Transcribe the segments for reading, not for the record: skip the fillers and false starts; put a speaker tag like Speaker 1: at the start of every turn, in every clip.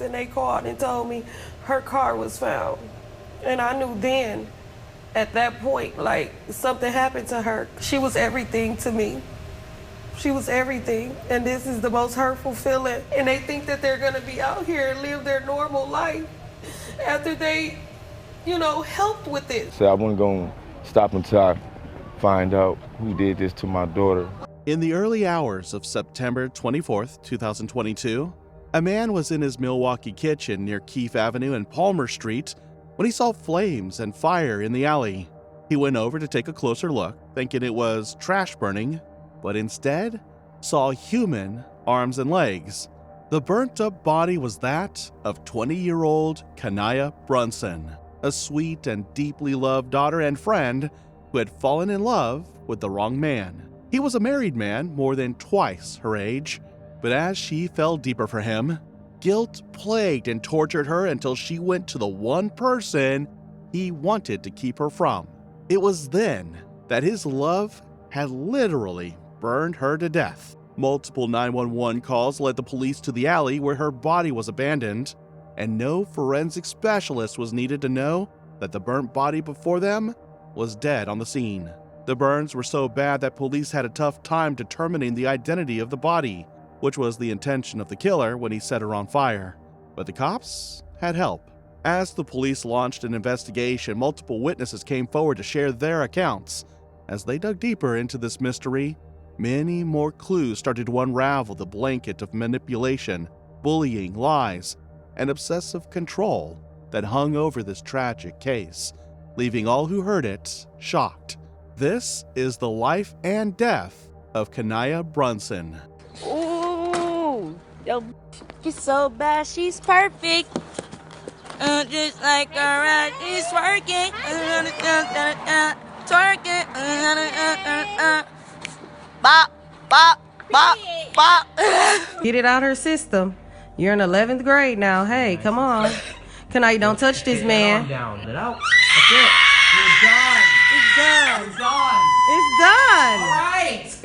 Speaker 1: and they called and told me her car was found. And I knew then, at that point, like, something happened to her. She was everything to me. She was everything, and this is the most hurtful feeling. And they think that they're gonna be out here and live their normal life after they, helped with it.
Speaker 2: So I wasn't gonna stop until I find out who did this to my daughter.
Speaker 3: In the early hours of September 24th, 2022, a man was in his Milwaukee kitchen near Keefe Avenue and Palmer Street when he saw flames and fire in the alley. He went over to take a closer look, thinking it was trash burning, but instead saw human arms and legs. The burnt-up body was that of 20-year-old Kanaya Brunson, a sweet and deeply loved daughter and friend who had fallen in love with the wrong man. He was a married man more than twice her age, but as she fell deeper for him, guilt plagued and tortured her until she went to the one person he wanted to keep her from. It was then that his love had literally burned her to death. Multiple 911 calls led the police to the alley where her body was abandoned, and no forensic specialist was needed to know that the burnt body before them was dead on the scene. The burns were so bad that police had a tough time determining the identity of the body, which was the intention of the killer when he set her on fire. But the cops had help. As the police launched an investigation, multiple witnesses came forward to share their accounts. As they dug deeper into this mystery, many more clues started to unravel the blanket of manipulation, bullying, lies, and obsessive control that hung over this tragic case, leaving all who heard it shocked. This is the life and death of Kanaya Brunson.
Speaker 4: Ooh, yo, she's so bad, she's perfect. Just like a rat, she's working. Twerking. Bop, bop, bop, bop.
Speaker 5: Get it out her system. You're in 11th grade now. Hey, come on. Kanaya, don't touch this man.
Speaker 6: Down. Let out. That's it. You're done.
Speaker 5: It's done.
Speaker 6: It's done.
Speaker 5: It's done.
Speaker 6: All right.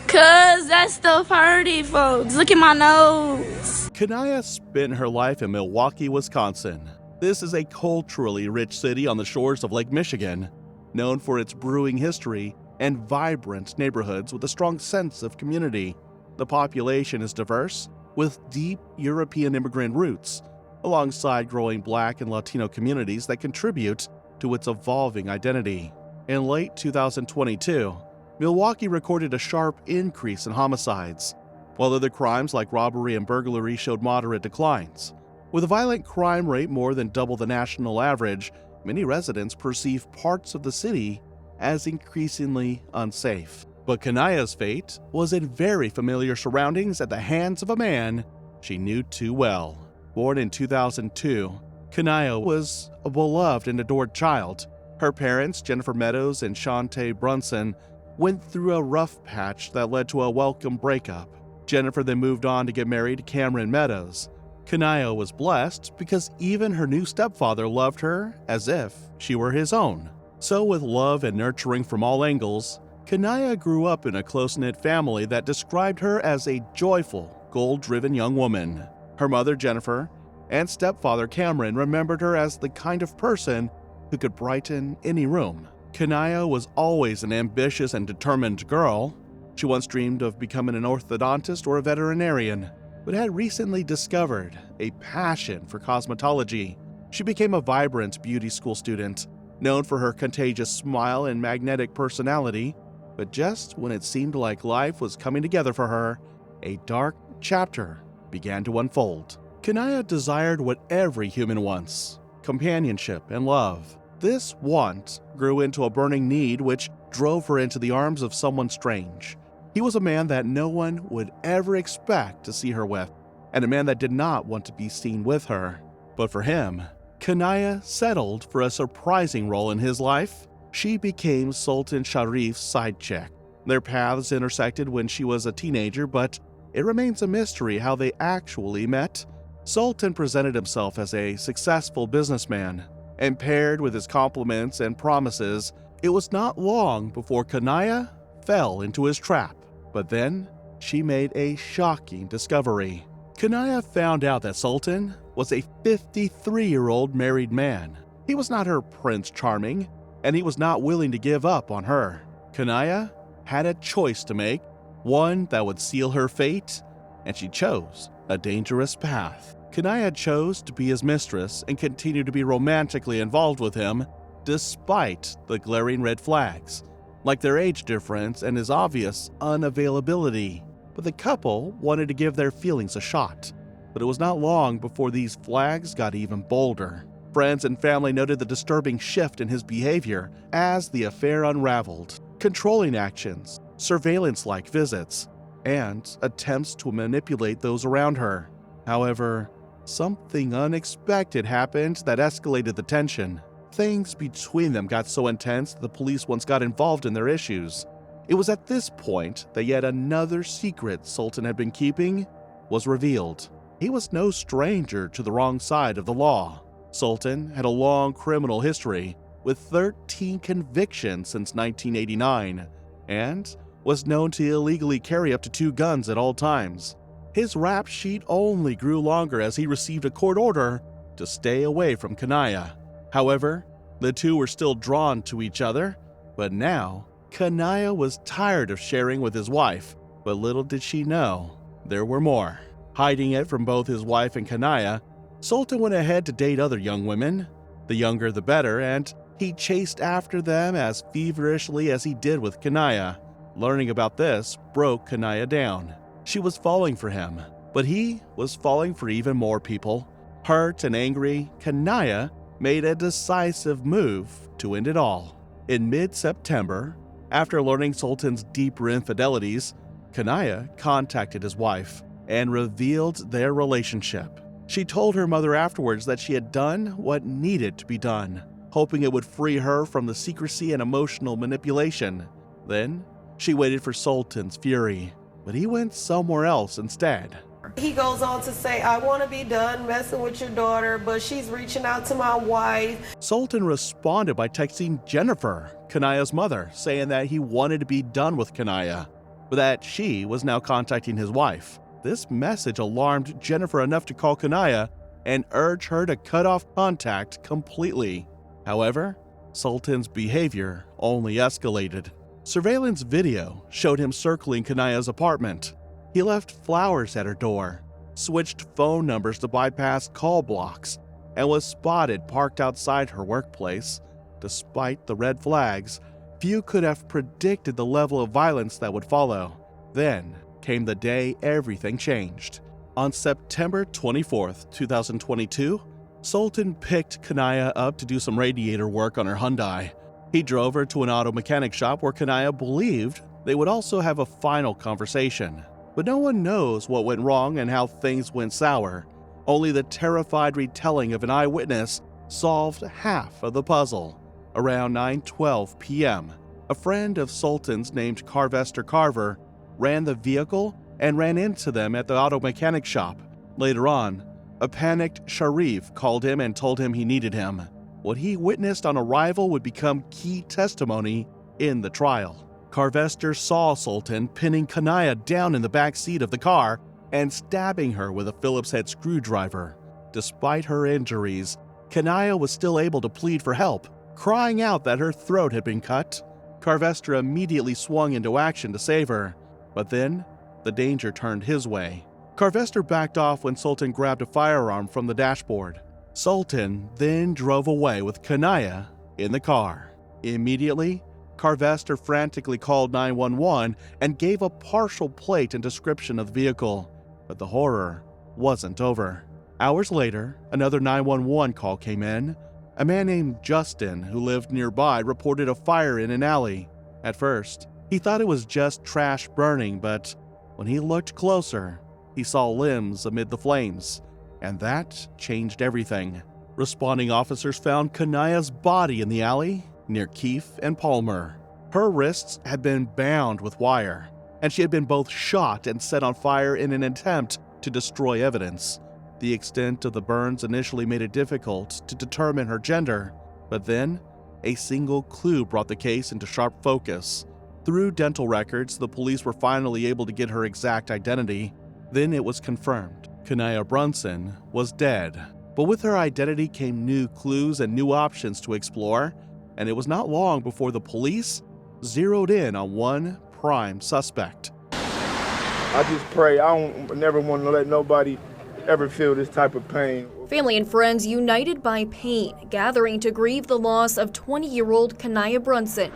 Speaker 4: Cause that stuff hurty, folks. Look at my nose.
Speaker 3: Kanaya spent her life in Milwaukee, Wisconsin. This is a culturally rich city on the shores of Lake Michigan, known for its brewing history and vibrant neighborhoods with a strong sense of community. The population is diverse, with deep European immigrant roots, alongside growing Black and Latino communities that contribute to its evolving identity. In late 2022, Milwaukee recorded a sharp increase in homicides, while other crimes like robbery and burglary showed moderate declines. With a violent crime rate more than double the national average, many residents perceive parts of the city as increasingly unsafe. But Kanaya's fate was in very familiar surroundings at the hands of a man she knew too well. Born in 2002, Kanaya was a beloved and adored child. Her parents, Jennifer Meadows and Shantae Brunson, went through a rough patch that led to a welcome breakup. Jennifer then moved on to get married to Cameron Meadows. Kanaya was blessed because even her new stepfather loved her as if she were his own. So with love and nurturing from all angles, Kanaya grew up in a close-knit family that described her as a joyful, goal-driven young woman. Her mother, Jennifer, and stepfather, Cameron, remembered her as the kind of person who could brighten any room. Kanaya was always an ambitious and determined girl. She once dreamed of becoming an orthodontist or a veterinarian, but had recently discovered a passion for cosmetology. She became a vibrant beauty school student, known for her contagious smile and magnetic personality, but just when it seemed like life was coming together for her, a dark chapter began to unfold. Kanaya desired what every human wants: companionship and love. This want grew into a burning need which drove her into the arms of someone strange. He was a man that no one would ever expect to see her with, and a man that did not want to be seen with her. But for him, Kanaya settled for a surprising role in his life. She became Sultan Sharif's side chick. Their paths intersected when she was a teenager, but it remains a mystery how they actually met. Sultan presented himself as a successful businessman, and paired with his compliments and promises, it was not long before Kanaya fell into his trap. But then, she made a shocking discovery. Kanaya found out that Sultan was a 53-year-old married man. He was not her Prince Charming, and he was not willing to give up on her. Kanaya had a choice to make, one that would seal her fate, and she chose a dangerous path. Kanaya chose to be his mistress and continue to be romantically involved with him despite the glaring red flags, like their age difference and his obvious unavailability. But the couple wanted to give their feelings a shot. But it was not long before these flags got even bolder. Friends and family noted the disturbing shift in his behavior as the affair unraveled. Controlling actions, surveillance-like visits, and attempts to manipulate those around her. However, something unexpected happened that escalated the tension. Things between them got so intense that the police once got involved in their issues. It was at this point that yet another secret Sultan had been keeping was revealed. He was no stranger to the wrong side of the law. Sultan had a long criminal history with 13 convictions since 1989 and was known to illegally carry up to 2 guns at all times. His rap sheet only grew longer as he received a court order to stay away from Kanaya. However, the two were still drawn to each other, but now Kanaya was tired of sharing with his wife, but little did she know there were more. Hiding it from both his wife and Kanaya, Sultan went ahead to date other young women. The younger the better, and he chased after them as feverishly as he did with Kanaya. Learning about this broke Kanaya down. She was falling for him, but he was falling for even more people. Hurt and angry, Kanaya made a decisive move to end it all. In mid-September, after learning Sultan's deeper infidelities, Kanaya contacted his wife and revealed their relationship. She told her mother afterwards that she had done what needed to be done, hoping it would free her from the secrecy and emotional manipulation. Then, she waited for Sultan's fury, but he went somewhere else instead.
Speaker 1: He goes on to say, I want to be done messing with your daughter, but she's reaching out to my wife.
Speaker 3: Sultan responded by texting Jennifer, Kanaya's mother, saying that he wanted to be done with Kanaya, but that she was now contacting his wife. This message alarmed Jennifer enough to call Kanaya and urge her to cut off contact completely. However, Sultan's behavior only escalated. Surveillance video showed him circling Kanaya's apartment. He left flowers at her door, switched phone numbers to bypass call blocks, and was spotted parked outside her workplace. Despite the red flags, few could have predicted the level of violence that would follow. Then came the day everything changed. On September 24th, 2022, Sultan picked Kanaya up to do some radiator work on her Hyundai. He drove her to an auto mechanic shop where Kanaya believed they would also have a final conversation. But no one knows what went wrong and how things went sour. Only the terrified retelling of an eyewitness solved half of the puzzle. Around 9:12 p.m., a friend of Sultan's named Carvester Carver ran the vehicle and ran into them at the auto mechanic shop. Later on, a panicked Sharif called him and told him he needed him. What he witnessed on arrival would become key testimony in the trial. Carvester saw Sultan pinning Kanaya down in the back seat of the car and stabbing her with a Phillips head screwdriver. Despite her injuries, Kanaya was still able to plead for help, crying out that her throat had been cut. Carvester immediately swung into action to save her, but then the danger turned his way. Carvester backed off when Sultan grabbed a firearm from the dashboard. Sultan then drove away with Kanaya in the car. Immediately, Carvester frantically called 911 and gave a partial plate and description of the vehicle, but the horror wasn't over. Hours later, another 911 call came in. A man named Justin, who lived nearby, reported a fire in an alley. At first, he thought it was just trash burning, but when he looked closer, he saw limbs amid the flames, and that changed everything. Responding officers found Kanaya's body in the alley near Keefe and Palmer. Her wrists had been bound with wire, and she had been both shot and set on fire in an attempt to destroy evidence. The extent of the burns initially made it difficult to determine her gender, but then a single clue brought the case into sharp focus. Through dental records, the police were finally able to get her exact identity. Then it was confirmed. Kanaya Brunson was dead. But with her identity came new clues and new options to explore, and it was not long before the police zeroed in on one prime suspect.
Speaker 2: I just pray I don't never want to let nobody ever feel this type of pain.
Speaker 7: Family and friends united by pain, gathering to grieve the loss of 20-year-old Kanaya Brunson.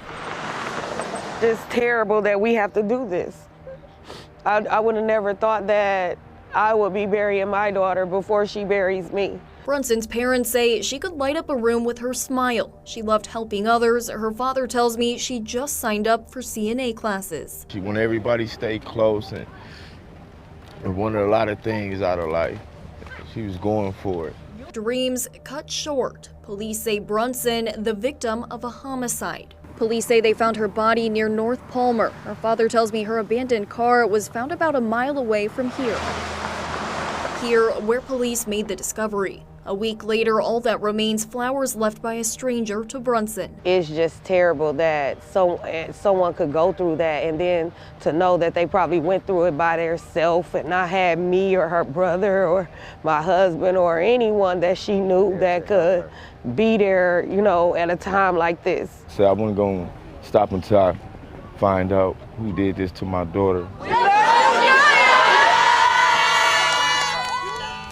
Speaker 1: It's terrible that we have to do this. I would have never thought that I would be burying my daughter before she buries me.
Speaker 7: Brunson's parents say she could light up a room with her smile. She loved helping others. Her father tells me she just signed up for CNA classes.
Speaker 2: She wanted everybody to stay close and wanted a lot of things out of life. She was going for it.
Speaker 7: Dreams cut short. Police say Brunson, the victim of a homicide. Police say they found her body near North Palmer. Her father tells me her abandoned car was found about a mile away from here. Here, where police made the discovery. A week later, all that remains flowers left by a stranger to Brunson.
Speaker 1: It's just terrible that someone could go through that, and then to know that they probably went through it by themselves and not had me or her brother or my husband or anyone that she knew that could be there, you know, at a time like this.
Speaker 2: So I wasn't going to stop until I find out who did this to my daughter.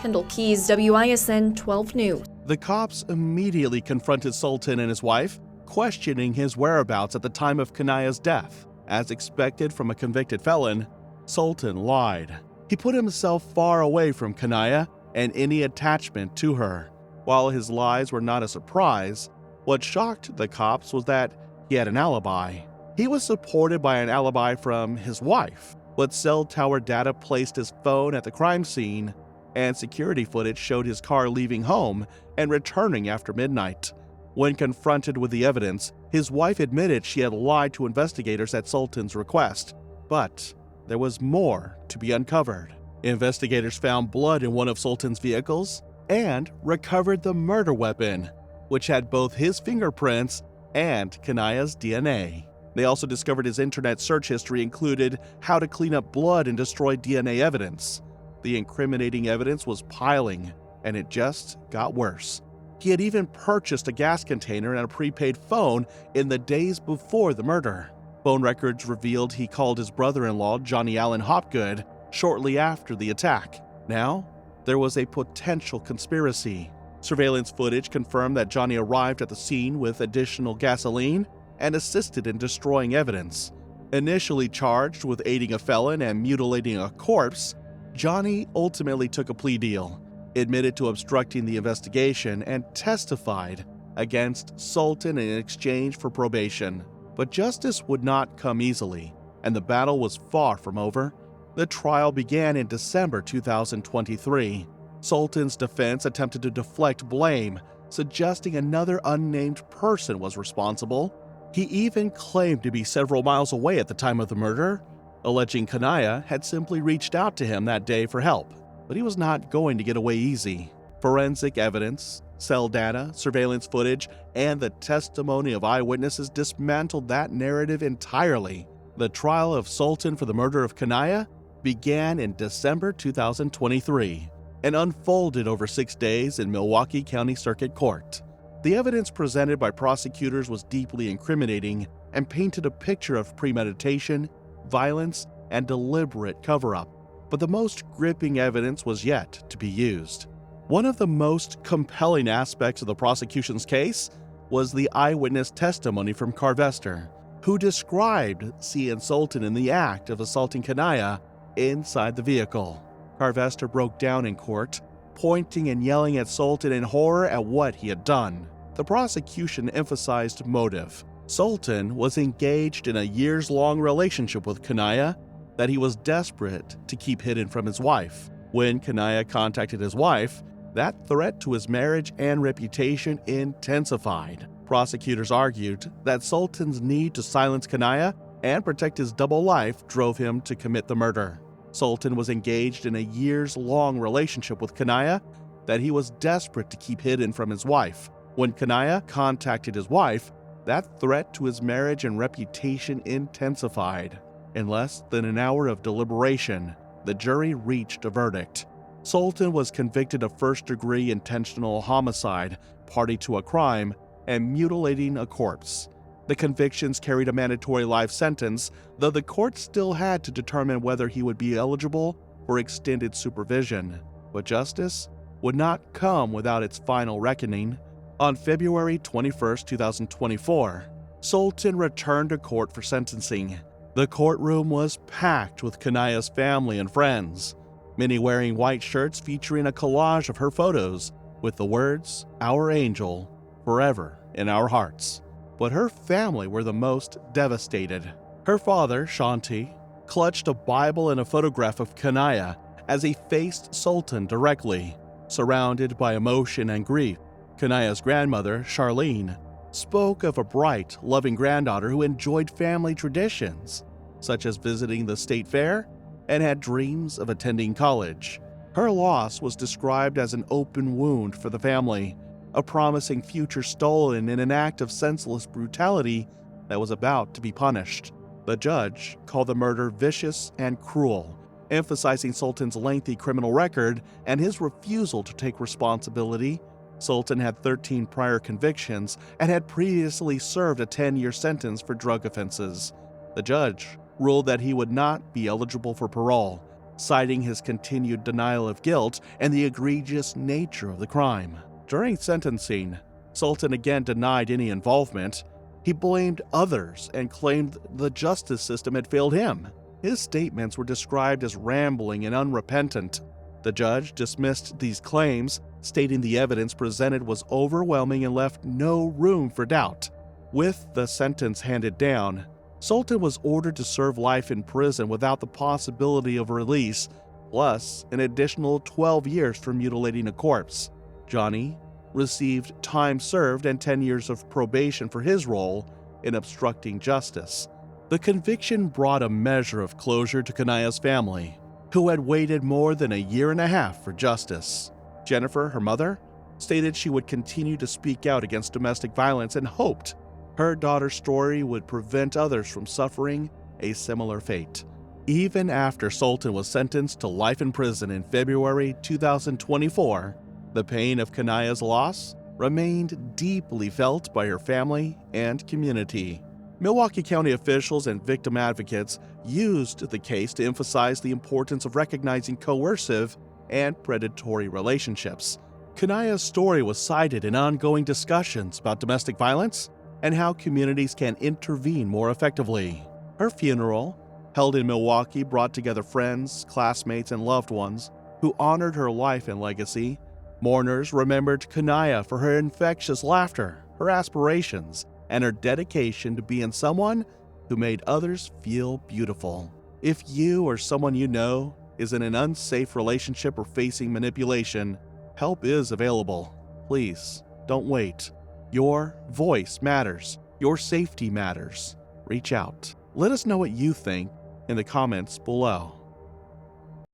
Speaker 7: Kendall Keys, WISN 12 News.
Speaker 3: The cops immediately confronted Sultan and his wife, questioning his whereabouts at the time of Kanaya's death. As expected from a convicted felon, Sultan lied. He put himself far away from Kanaya and any attachment to her. While his lies were not a surprise, what shocked the cops was that he had an alibi. He was supported by an alibi from his wife, but cell tower data placed his phone at the crime scene, and security footage showed his car leaving home and returning after midnight. When confronted with the evidence, his wife admitted she had lied to investigators at Sultan's request. But there was more to be uncovered. Investigators found blood in one of Sultan's vehicles and recovered the murder weapon, which had both his fingerprints and Kanaya's DNA. They also discovered his internet search history included how to clean up blood and destroy DNA evidence. The incriminating evidence was piling, and it just got worse. He had even purchased a gas container and a prepaid phone in the days before the murder. Phone records revealed he called his brother-in-law, Johnny Allen Hopgood, shortly after the attack. Now, there was a potential conspiracy. Surveillance footage confirmed that Johnny arrived at the scene with additional gasoline and assisted in destroying evidence. Initially charged with aiding a felon and mutilating a corpse, Johnny ultimately took a plea deal, admitted to obstructing the investigation, and testified against Sultan in exchange for probation. But justice would not come easily, and the battle was far from over. The trial began in December 2023. Sultan's defense attempted to deflect blame, suggesting another unnamed person was responsible. He even claimed to be several miles away at the time of the murder, alleging Kanaya had simply reached out to him that day for help. But he was not going to get away easy. Forensic evidence, cell data, surveillance footage, and the testimony of eyewitnesses dismantled that narrative entirely. The trial of Sultan for the murder of Kanaya began in December 2023 and unfolded over 6 days in Milwaukee County Circuit Court. The evidence presented by prosecutors was deeply incriminating and painted a picture of premeditation, violence, and deliberate cover-up. But the most gripping evidence was yet to be used. One of the most compelling aspects of the prosecution's case was the eyewitness testimony from Carvester, who described seeing Sultan in the act of assaulting Kanaya inside the vehicle. Carvester broke down in court, pointing and yelling at Sultan in horror at what he had done. The prosecution emphasized motive. Sultan was engaged in a years-long relationship with Kanaya that he was desperate to keep hidden from his wife. When Kanaya contacted his wife, that threat to his marriage and reputation intensified. Prosecutors argued that Sultan's need to silence Kanaya and protect his double life drove him to commit the murder. Sultan was engaged in a years-long relationship with Kanaya that he was desperate to keep hidden from his wife. When Kanaya contacted his wife, that threat to his marriage and reputation intensified. In less than an hour of deliberation, the jury reached a verdict. Sultan was convicted of first-degree intentional homicide, party to a crime, and mutilating a corpse. The convictions carried a mandatory life sentence, though the court still had to determine whether he would be eligible for extended supervision. But justice would not come without its final reckoning. On February 21, 2024, Sultan returned to court for sentencing. The courtroom was packed with Kanaya's family and friends, many wearing white shirts featuring a collage of her photos with the words, "Our angel, forever in our hearts." But her family were the most devastated. Her father, Shanti, clutched a Bible and a photograph of Kanaya as he faced Sultan directly. Surrounded by emotion and grief, Kanaya's grandmother, Charlene, spoke of a bright, loving granddaughter who enjoyed family traditions, such as visiting the state fair and had dreams of attending college. Her loss was described as an open wound for the family, a promising future stolen in an act of senseless brutality that was about to be punished. The judge called the murder vicious and cruel, emphasizing Sultan's lengthy criminal record and his refusal to take responsibility. Sultan had 13 prior convictions and had previously served a 10-year sentence for drug offenses. The judge ruled that he would not be eligible for parole, citing his continued denial of guilt and the egregious nature of the crime. During sentencing, Sultan again denied any involvement. He blamed others and claimed the justice system had failed him. His statements were described as rambling and unrepentant. The judge dismissed these claims, stating the evidence presented was overwhelming and left no room for doubt. With the sentence handed down, Sultan was ordered to serve life in prison without the possibility of release, plus an additional 12 years for mutilating a corpse. Johnny received time served and 10 years of probation for his role in obstructing justice. The conviction brought a measure of closure to Kanaya's family, who had waited more than a year and a half for justice. Jennifer, her mother, stated she would continue to speak out against domestic violence and hoped her daughter's story would prevent others from suffering a similar fate. Even after Sultan was sentenced to life in prison in February 2024, the pain of Kanaya's loss remained deeply felt by her family and community. Milwaukee County officials and victim advocates used the case to emphasize the importance of recognizing coercive and predatory relationships. Kanaya's story was cited in ongoing discussions about domestic violence and how communities can intervene more effectively. Her funeral, held in Milwaukee, brought together friends, classmates, and loved ones who honored her life and legacy. Mourners remembered Kanaya for her infectious laughter, her aspirations, and her dedication to being someone who made others feel beautiful. If you or someone you know is in an unsafe relationship or facing manipulation, help is available. Please, don't wait. Your voice matters. Your safety matters. Reach out. Let us know what you think in the comments below.